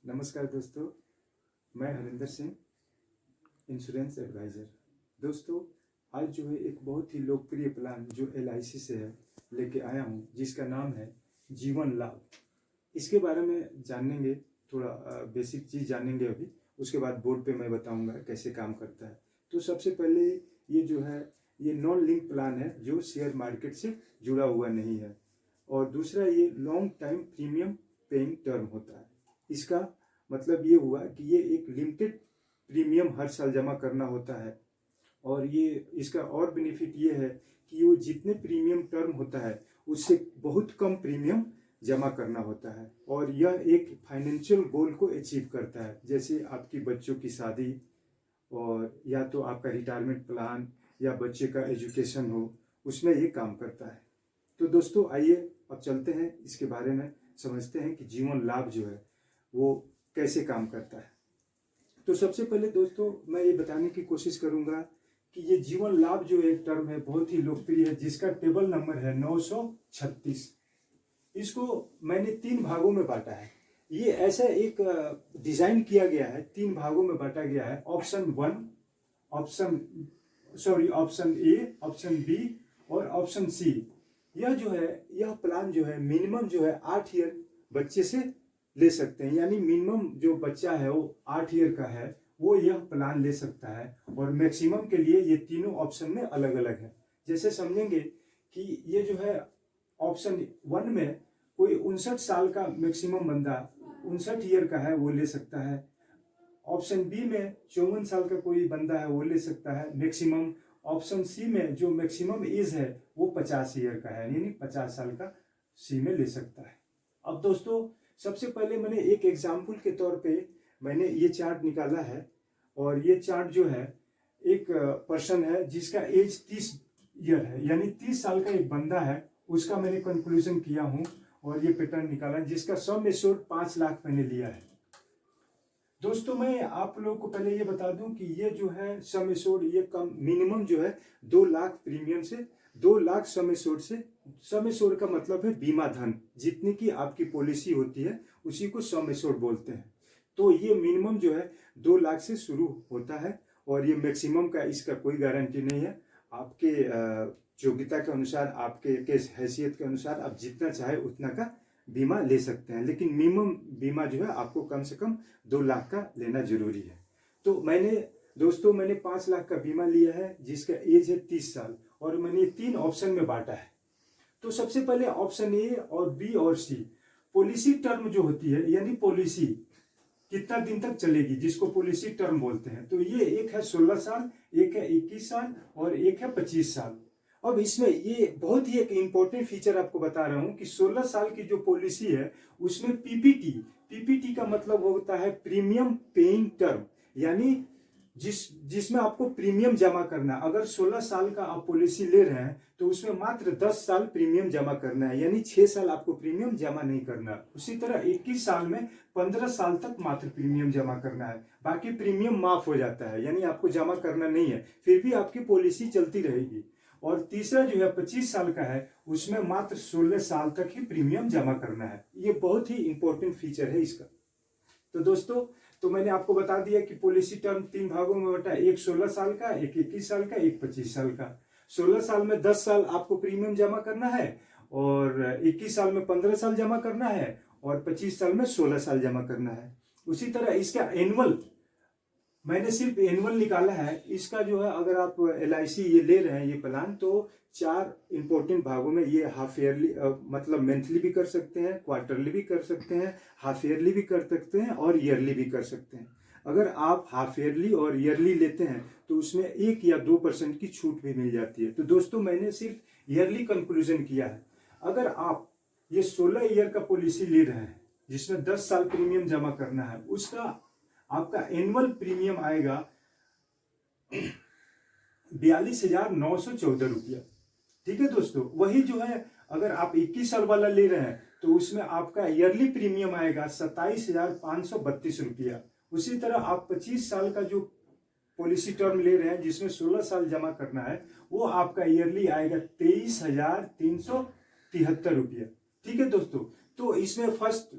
नमस्कार दोस्तों, मैं हरिंदर सिंह, इंश्योरेंस एडवाइज़र। दोस्तों, आज जो है एक बहुत ही लोकप्रिय प्लान जो LIC से है लेके आया हूँ, जिसका नाम है जीवन लाभ। इसके बारे में जानेंगे, थोड़ा बेसिक चीज़ जानेंगे अभी, उसके बाद बोर्ड पे मैं बताऊँगा कैसे काम करता है। तो सबसे पहले ये जो है ये नॉन लिंक प्लान है जो शेयर मार्केट से जुड़ा हुआ नहीं है, और दूसरा ये long time premium paying term होता है। इसका मतलब ये हुआ कि ये एक लिमिटेड प्रीमियम हर साल जमा करना होता है, और ये इसका और बेनिफिट ये है कि वो जितने प्रीमियम टर्म होता है उससे बहुत कम प्रीमियम जमा करना होता है, और यह एक फाइनेंशियल गोल को अचीव करता है, जैसे आपकी बच्चों की शादी, और या तो आपका रिटायरमेंट प्लान या बच्चे का एजुकेशन हो, उसमें ये काम करता है। तो दोस्तों, आइए अब चलते हैं, इसके बारे में समझते हैं कि जीवन लाभ जो है वो कैसे काम करता है। तो सबसे पहले दोस्तों, मैं ये बताने की कोशिश करूंगा कि ये जीवन लाभ जो एक टर्म है बहुत ही लोकप्रिय है, जिसका टेबल नंबर है 936। इसको मैंने 3 भागों में बांटा है। ये ऐसा एक डिजाइन किया गया है, 3 भागों में बांटा गया है। ऑप्शन ए, ऑप्शन बी और ऑप्शन सी। यह जो है, यह प्लान जो है मिनिमम जो है 8 ईयर बच्चे से ले सकते हैं, यानी मिनिमम जो बच्चा है वो 8 ईयर का है, वो यह प्लान ले सकता है। और मैक्सिमम के लिए ये तीनों ऑप्शन में अलग अलग है। जैसे समझेंगे कि ये जो है ऑप्शन 1 में कोई 59 साल का मैक्सिमम बंदा 59 ईयर का है वो ले सकता है। ऑप्शन बी में 54 साल का कोई बंदा है वो ले सकता है मैक्सिमम। ऑप्शन सी में जो मैक्सिमम एज है वो 50 ईयर का है, यानी 50 साल का सी में ले सकता है। अब दोस्तों, सबसे पहले मैंने एक एग्जाम्पल के तौर पे मैंने ये चार्ट निकाला है, और ये चार्ट जो है एक पर्सन है जिसका एज 30 ईयर है, यानी 30 साल का एक बंदा है, उसका मैंने कंक्लूजन किया हूँ और ये पैटर्न निकाला है, जिसका सम एश्योर्ड 5 लाख मैंने लिया है। दोस्तों, मैं आप लोगों को पहले ये बता दूं कि ये जो है सम एश्योर्ड, ये कम मिनिमम जो है 2 लाख प्रीमियम से 2 लाख सम एश्योर्ड से। सम एश्योर्ड का मतलब है बीमा धन, जितनी की आपकी पॉलिसी होती है उसी को सम एश्योर्ड बोलते हैं। तो ये मिनिमम जो है 2 लाख से शुरू होता है, और ये मैक्सिमम का इसका कोई गारंटी नहीं है। आपके योग्यता के अनुसार, आपके हैसियत के अनुसार आप जितना चाहे उतना का बीमा ले सकते हैं, लेकिन मिनिमम बीमा जो है आपको कम से कम 2 लाख का लेना जरूरी है। तो मैंने 5 लाख का बीमा लिया है, जिसका एज है 30 साल, और मैंने 3 ऑप्शन में बांटा है। तो सबसे पहले ऑप्शन ए और बी और सी, पॉलिसी टर्म जो होती है, यानी पॉलिसी कितना दिन तक चलेगी, जिसको पॉलिसी टर्म बोलते हैं। तो ये एक है 16 साल, एक है 21 साल और एक है 25 साल। अब इसमें ये बहुत ही एक इम्पोर्टेंट फीचर आपको बता रहा हूं कि 16 साल की जो पॉलिसी है उसमें पीपीटी का मतलब होता है प्रीमियम पेइंग टर्म, यानी जिसमें आपको प्रीमियम जमा करना। अगर 16 साल का आप पॉलिसी ले रहे हैं तो उसमें मात्र 10 साल प्रीमियम जमा करना है, यानी 6 साल आपको प्रीमियम जमा नहीं करना। उसी तरह 21 साल में 15 साल तक मात्र प्रीमियम जमा करना है, बाकी प्रीमियम माफ हो जाता है, यानी आपको जमा करना नहीं है, फिर भी आपकी पॉलिसी चलती रहेगी। और तीसरा जो है 25 साल का है, उसमें मात्र 16 साल तक ही प्रीमियम जमा करना है। ये बहुत ही इंपॉर्टेंट फीचर है इसका। तो दोस्तों, तो मैंने आपको बता दिया कि पॉलिसी टर्म 3 भागों में बटा है, एक 16 साल का, एक 21 साल का, एक 25 साल का। 16 साल में 10 साल आपको प्रीमियम जमा करना है, और 21 साल में 15 साल जमा करना है, और 25 साल में 16 साल जमा करना है। उसी तरह इसका एनुअल, मैंने सिर्फ एनुअल निकाला है। इसका जो है, अगर आप LIC ये ले रहे हैं ये प्लान, तो 4 इंपॉर्टेंट भागों में ये हाफ ईयरली, मतलब मंथली भी कर सकते हैं, क्वार्टरली भी कर सकते हैं, हाफ ईयरली भी कर सकते हैं, और ईयरली भी कर सकते हैं। अगर आप हाफ ईयरली और ईयरली लेते हैं तो उसमें 1 या 2% की छूट भी मिल जाती है। तो दोस्तों, मैंने सिर्फ ईयरली कंक्लूजन किया है। अगर आप ये 16 ईयर का पॉलिसी ले रहे हैं जिसमें 10 साल प्रीमियम जमा करना है, उसका आपका एनुअल प्रीमियम आएगा 42,914 रुपया। ठीक है दोस्तों, वही जो है अगर आप 21 साल वाला ले रहे हैं तो उसमें आपका ईयरली प्रीमियम आएगा 27,532 रुपया। उसी तरह आप 25 साल का जो पॉलिसी टर्म ले रहे हैं जिसमें 16 साल जमा करना है, वो आपका ईयरली आएगा 23,373 रुपया। ठीक है दोस्तों, तो इसमें फर्स्ट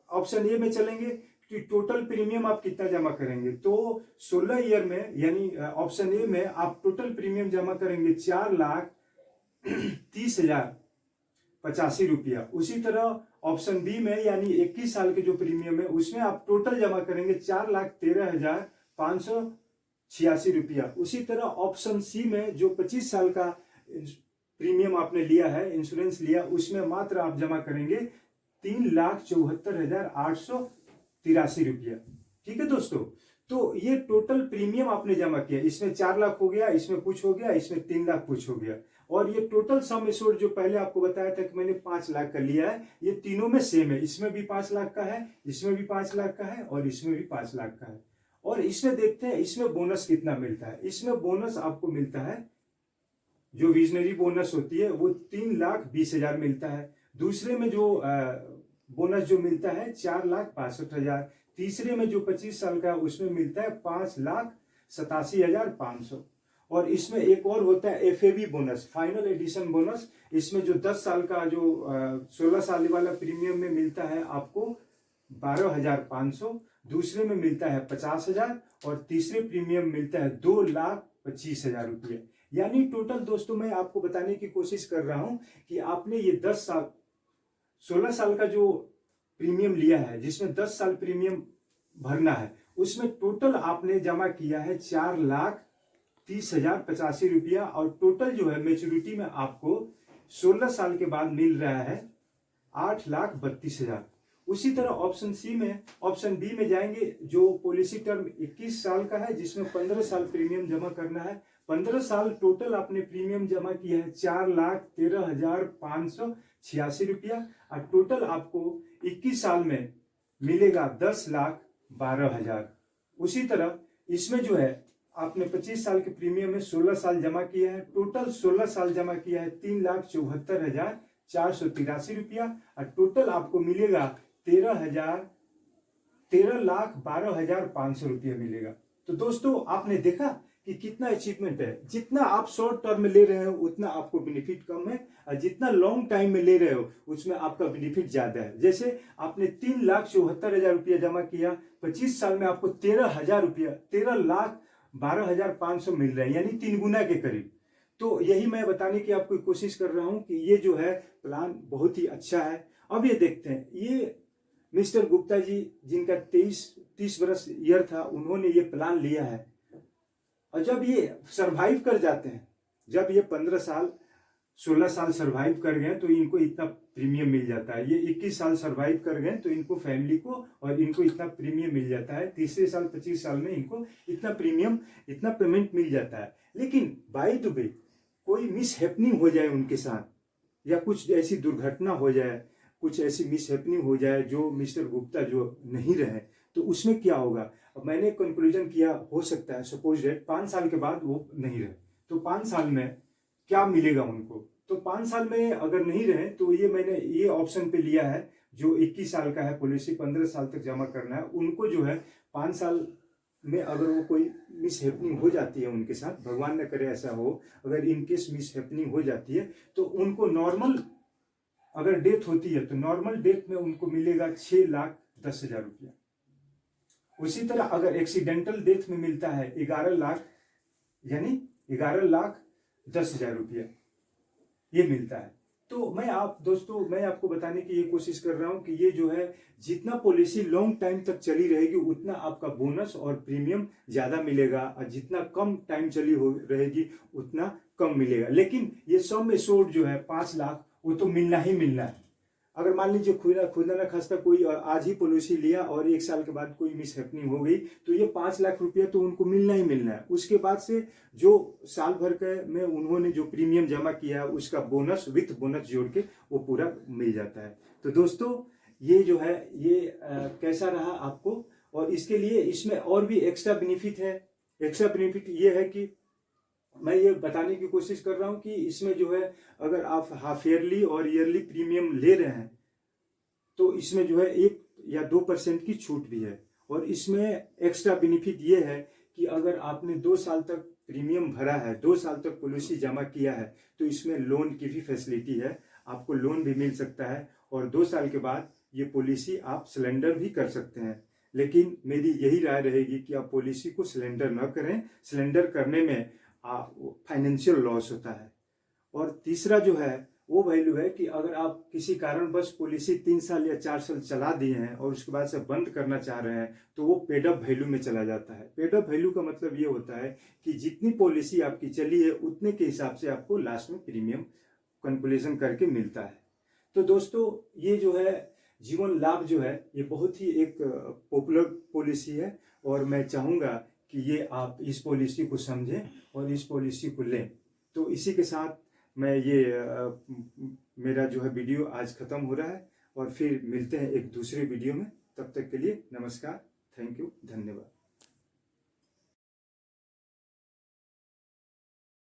ऑप्शन ए में चलेंगे तो टोटल प्रीमियम आप कितना जमा करेंगे, तो 16 ईयर में यानी ऑप्शन ए में आप टोटल प्रीमियम जमा करेंगे 4,30,085 रुपया। उसी तरह ऑप्शन बी में यानी 21 साल के जो प्रीमियम है उसमें आप टोटल जमा करेंगे 4,13,586 रुपया। उसी तरह ऑप्शन सी में जो 25 साल का प्रीमियम आपने लिया है, इंश्योरेंस लिया, उसमें मात्र आप जमा करेंगे 3,74,883 रुपया। ठीक है दोस्तों, तो ये टोटल प्रीमियम आपने जमा किया, इसमें 4 लाख हो गया, इसमें कुछ हो गया, इसमें 3 लाख कुछ हो गया, और ये टोटल सम एश्योर्ड जो पहले आपको बताया था कि मैंने 5 लाख का लिया है, ये तीनों में सेम है। इसमें भी 5 लाख का है, इसमें भी 5 लाख का है, और इसमें भी 5 लाख का है। और इसमें देखते हैं इसमें बोनस कितना मिलता है। इसमें बोनस आपको मिलता है, जो विजनरी बोनस होती है वो 3,20,000 मिलता है। दूसरे में जो बोनस जो मिलता है 4,62,000। तीसरे में जो 25 साल का उसमें मिलता है 5,87,500। और इसमें एक और होता है FAB bonus, final edition bonus. इसमें जो 10 साल का जो 16 साल वाला प्रीमियम में मिलता है आपको 12,500, दूसरे में मिलता है 50,000, और तीसरे प्रीमियम मिलता है 2,25,000 रुपये। यानी टोटल दोस्तों मैं आपको बताने की कोशिश कर रहा हूं कि आपने ये 16 साल का जो प्रीमियम लिया है, जिसमें 10 साल प्रीमियम भरना है, उसमें टोटल आपने जमा किया है 4,30,085 रुपया। और टोटल जो है मेच्योरिटी में आपको 16 साल के बाद मिल रहा है 8,32,000। उसी तरह ऑप्शन सी में, ऑप्शन बी में जाएंगे, जो पॉलिसी टर्म 21 साल का है, जिसमें 15 साल प्रीमियम जमा करना है। 15 साल टोटल आपने प्रीमियम जमा किया है 4,13,586 रुपया, और टोटल आपको 21 साल में मिलेगा 10,12,000। उसी तरह इसमें जो है आपने 25 साल के प्रीमियम में 16 साल जमा किया है, टोटल 16 साल जमा किया है 3,74,483 रुपया, और टोटल आपको मिलेगा 13,12,500 रुपया मिलेगा। तो दोस्तों आपने देखा कि कितना अचीवमेंट है। जितना आप शॉर्ट टर्म में ले रहे हो उतना आपको बेनिफिट कम है, और जितना लॉन्ग टाइम में ले रहे हो उसमें आपका बेनिफिट ज्यादा है। जैसे आपने 3,74,000 रुपया जमा किया, 25 साल में आपको 13,000 रुपया, 13,12,500 मिल रहा है, यानी 3 गुना के करीब। तो यही मैं बताने की आपको कोशिश कर रहा हूं कि ये जो है प्लान बहुत ही अच्छा है। अब ये देखते हैं, ये मिस्टर गुप्ता जी जिनका 30 वर्ष ईयर था, उन्होंने ये प्लान लिया है, और जब ये सरवाइव कर जाते हैं, जब ये 15 साल 16 साल सरवाइव कर गए तो इनको इतना प्रीमियम मिल जाता है। ये 21 साल सरवाइव कर गए तो इनको फैमिली को और इनको इतना प्रीमियम मिल जाता है। तीसरे साल 25 साल में इनको इतना प्रीमियम, इतना पेमेंट मिल जाता है। लेकिन बाय द वे कोई मिस हैपनिंग हो जाए उनके साथ, या कुछ ऐसी दुर्घटना हो जाए, कुछ ऐसी मिस हैपनिंग हो जाए जो मिस्टर गुप्ता जो नहीं रहे, तो उसमें क्या होगा। अब मैंने कंक्लूजन किया, हो सकता है सपोज डेट 5 साल के बाद वो नहीं रहे, तो 5 साल में क्या मिलेगा उनको। तो 5 साल में अगर नहीं रहे तो ये मैंने ये ऑप्शन पे लिया है, जो 21 साल का है पॉलिसी, 15 साल तक जमा करना है। उनको जो है 5 साल में अगर वो कोई मिस हैपनिंग हो जाती है उनके साथ, भगवान न करे ऐसा हो, अगर इनकेस मिस हैपनिंग हो जाती है तो उनको नॉर्मल अगर डेथ होती है तो नॉर्मल डेथ में उनको मिलेगा 6,10,000 रुपया। उसी तरह अगर एक्सीडेंटल डेथ में मिलता है 11 लाख, यानी 11,10,000 रुपया ये मिलता है। तो मैं आपको बताने की ये कोशिश कर रहा हूं कि ये जो है, जितना पॉलिसी लॉन्ग टाइम तक चली रहेगी उतना आपका बोनस और प्रीमियम ज्यादा मिलेगा, और जितना कम टाइम चली रहेगी उतना कम मिलेगा। लेकिन ये सम एश्योर्ड जो है 5 लाख, वो तो मिलना ही मिलना है। अगर मान लीजिए खुदा न खास्ता कोई आज ही पॉलिसी लिया और 1 साल के बाद कोई मिस हैपनिंग हो गई, तो ये 5 लाख रुपया तो उनको मिलना ही मिलना है। उसके बाद से जो साल भर के में उन्होंने जो प्रीमियम जमा किया उसका बोनस विथ बोनस जोड़ के वो पूरा मिल जाता है। तो दोस्तों ये जो है ये कैसा रहा आपको, और इसके लिए इसमें और भी एक्स्ट्रा बेनिफिट है। एक्स्ट्रा बेनिफिट ये है कि मैं ये बताने की कोशिश कर रहा हूं कि इसमें जो है, अगर आप हाफ ईयरली और ईयरली प्रीमियम ले रहे हैं तो इसमें जो है 1 या 2% की छूट भी है। और इसमें एक्स्ट्रा बेनिफिट ये है कि अगर आपने 2 साल तक प्रीमियम भरा है, 2 साल तक पॉलिसी जमा किया है, तो इसमें लोन की भी फैसिलिटी है, आपको लोन भी मिल सकता है, और 2 साल के बाद ये पॉलिसी आप सरेंडर भी कर सकते हैं। लेकिन मेरी यही राय रहेगी कि आप पॉलिसी को सिलेंडर न करें। सिलेंडर करने में फाइनेंशियल लॉस होता है। और तीसरा जो है वो वैल्यू है कि अगर आप किसी कारणवश पॉलिसी 3 साल या 4 साल चला दिए हैं और उसके बाद से बंद करना चाह रहे हैं तो वो पेड अप वैल्यू में चला जाता है। पेड अप वैल्यू का मतलब ये होता है कि जितनी पॉलिसी आपकी चली है उतने के हिसाब से आपको लास्ट में प्रीमियम कैलकुलेशन करके मिलता है। तो दोस्तों ये जो है जीवन लाभ जो है ये बहुत ही एक पॉपुलर पॉलिसी है और मैं चाहूँगा कि ये आप इस पॉलिसी को समझें और इस पॉलिसी को लें। तो इसी के साथ मैं ये मेरा जो है वीडियो आज ख़त्म हो रहा है और फिर मिलते हैं एक दूसरे वीडियो में। तब तक के लिए नमस्कार, थैंक यू, धन्यवाद।